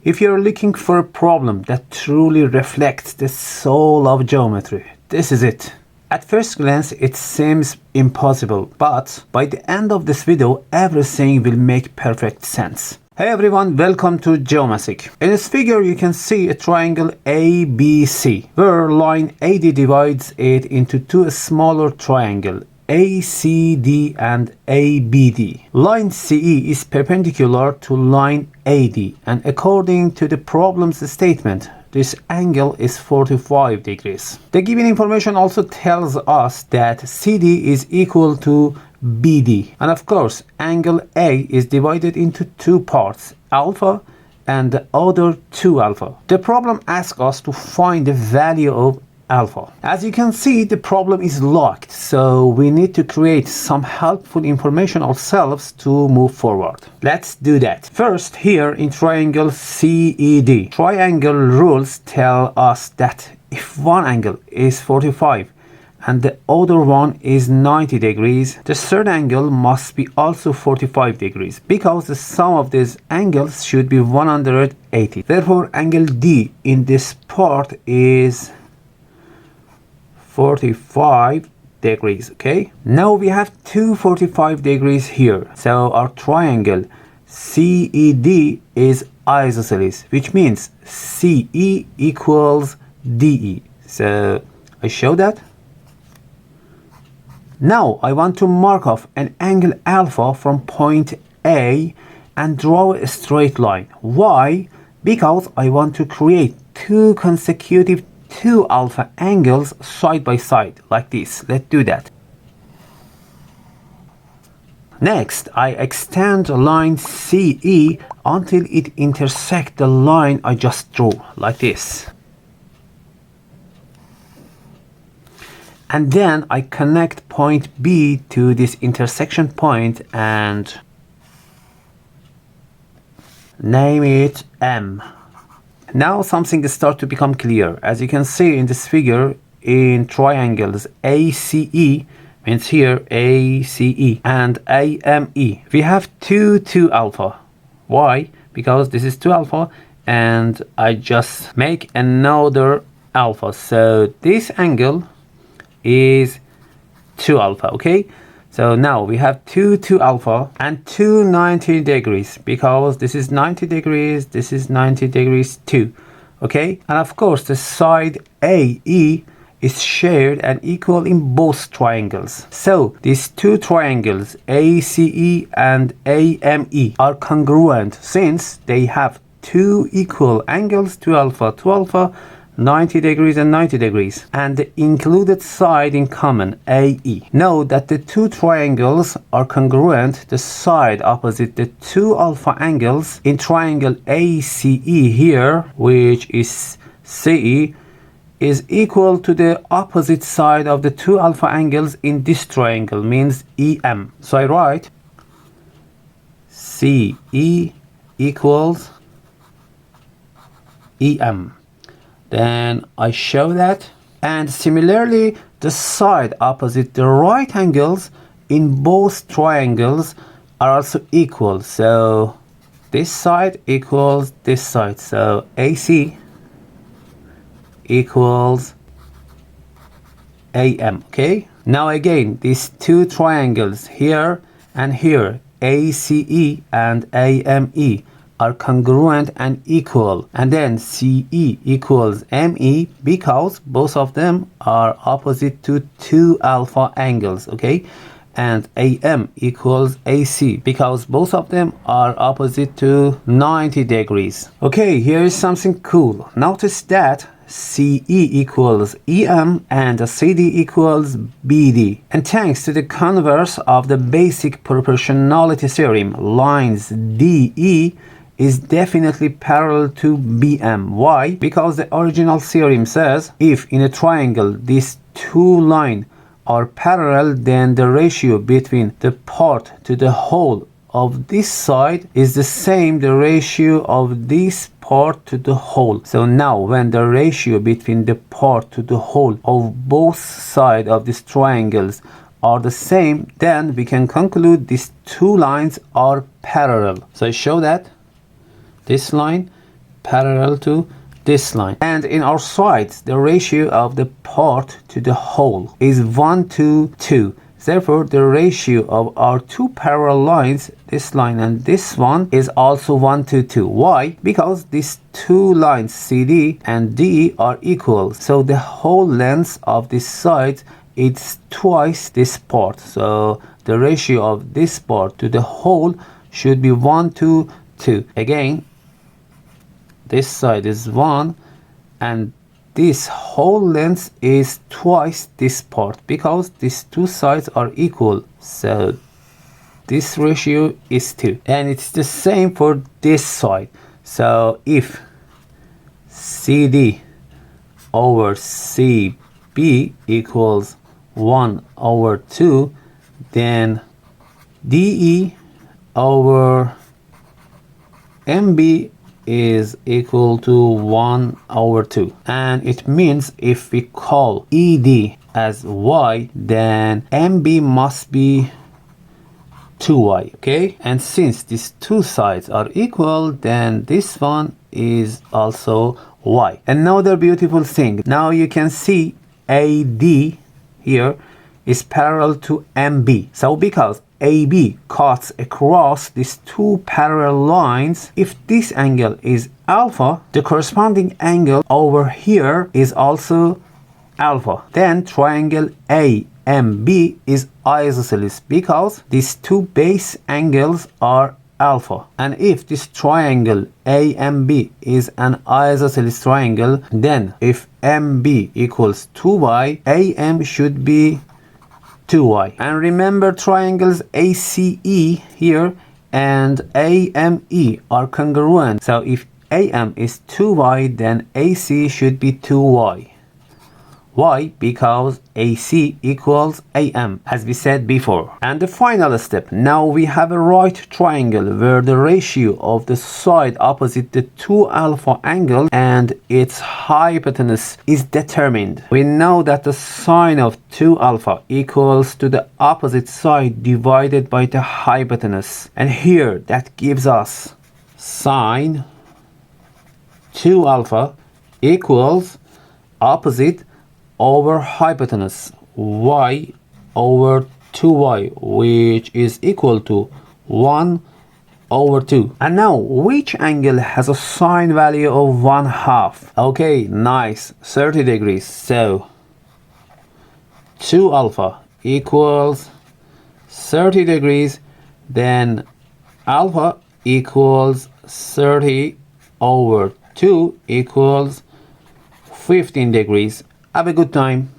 If you're looking for a problem that truly reflects the soul of geometry, this is it. At first glance, it seems impossible, but by the end of this video, everything will make perfect sense. Hey everyone, welcome to Geomathic. In this figure, you can see a triangle ABC, where line AD divides it into two smaller triangles, ACD and ABD. Line CE is perpendicular to line AD, and according to the problem's statement, this angle is 45 degrees. The given information also tells us that CD is equal to BD, and of course angle A is divided into two parts, alpha and the other 2 alpha. The problem asks us to find the value of alpha. As you can see, the problem is locked, so we need to create some helpful information ourselves to move forward. Let's do that. First, here in triangle CED, triangle rules tell us that if one angle is 45 and the other one is 90 degrees, the third angle must be also 45 degrees because the sum of these angles should be 180. Therefore, angle D in this part is 45 degrees. Okay, now we have two 45 degrees here, so our triangle CED is isosceles, which means CE equals DE. So I show that. Now I want to mark off an angle alpha from point A and draw a straight line. Why? Because I want to create two consecutive 2 alpha angles side by side like this. Let's do that. Next, I extend line CE until it intersects the line I just drew like this. And then I connect point B to this intersection point and name it M. Now something starts to become clear. As you can see in this figure, in triangles ACE, means here ACE, and AME, we have 2 alpha. Why? Because this is 2 alpha and I just make another alpha. So this angle is 2 alpha, okay? So now we have 2 alpha and 90 degrees because this is 90 degrees, this is 90 degrees too, okay? And of course the side AE is shared and equal in both triangles. So these two triangles ACE and AME are congruent since they have two equal angles, 2 alpha, 2 alpha, 90 degrees and 90 degrees, and the included side in common, AE. Note that the two triangles are congruent. The side opposite the 2 alpha angles in triangle ACE here, which is CE, is equal to the opposite side of the 2 alpha angles in this triangle, means EM. So I write CE equals EM. Then I show that, and similarly the side opposite the right angles in both triangles are also equal. So this side equals this side, so AC equals AM. Okay, now again these two triangles here and here, ACE and AME, are congruent and equal, and then CE equals ME because both of them are opposite to 2 alpha angles, okay? And AM equals AC because both of them are opposite to 90 degrees. Okay, here is something cool. Notice that CE equals EM and CD equals BD. And thanks to the converse of the basic proportionality theorem, lines DE is definitely parallel to BM. Why? Because the original theorem says if in a triangle these two lines are parallel, then the ratio between the part to the whole of this side is the same the ratio of this part to the whole. So now when the ratio between the part to the whole of both sides of these triangles are the same, then we can conclude these two lines are parallel. So I show that this line parallel to this line. And in our sides, the ratio of the part to the whole is 1 to 2. Therefore, the ratio of our two parallel lines, this line and this one, is also 1 to 2. Why? Because these two lines, CD and DE, are equal. So the whole length of this side is twice this part. So the ratio of this part to the whole should be 1 to 2. Again, this side is 1 and this whole length is twice this part because these two sides are equal. So this ratio is 2. And it's the same for this side. So if CD over CB equals 1 over 2, then DE over MB is equal to 1 over 2. And it means if we call ED as Y, then MB must be 2Y, okay? And since these two sides are equal, then this one is also Y. Another beautiful thing, now you can see AD here is parallel to MB. So because AB cuts across these two parallel lines, if this angle is alpha, the corresponding angle over here is also alpha. Then triangle AMB is isosceles because these two base angles are alpha. And if this triangle AMB is an isosceles triangle, then if MB equals 2y, AM should be 2y. And remember, triangles ACE here and AME are congruent. So if AM is 2y, then AC should be 2y. Why? Because AC equals AM, as we said before. And the final step, now we have a right triangle where the ratio of the side opposite the two alpha angles and its hypotenuse is determined. We know that the sine of 2 alpha equals to the opposite side divided by the hypotenuse. And here that gives us sine 2 alpha equals opposite over hypotenuse y over 2y, which is equal to 1 over 2. And now, which angle has a sine value of 1/2? Okay, nice, 30 degrees. So 2 alpha equals 30 degrees, then alpha equals 30 over 2 equals 15 degrees. Have a good time.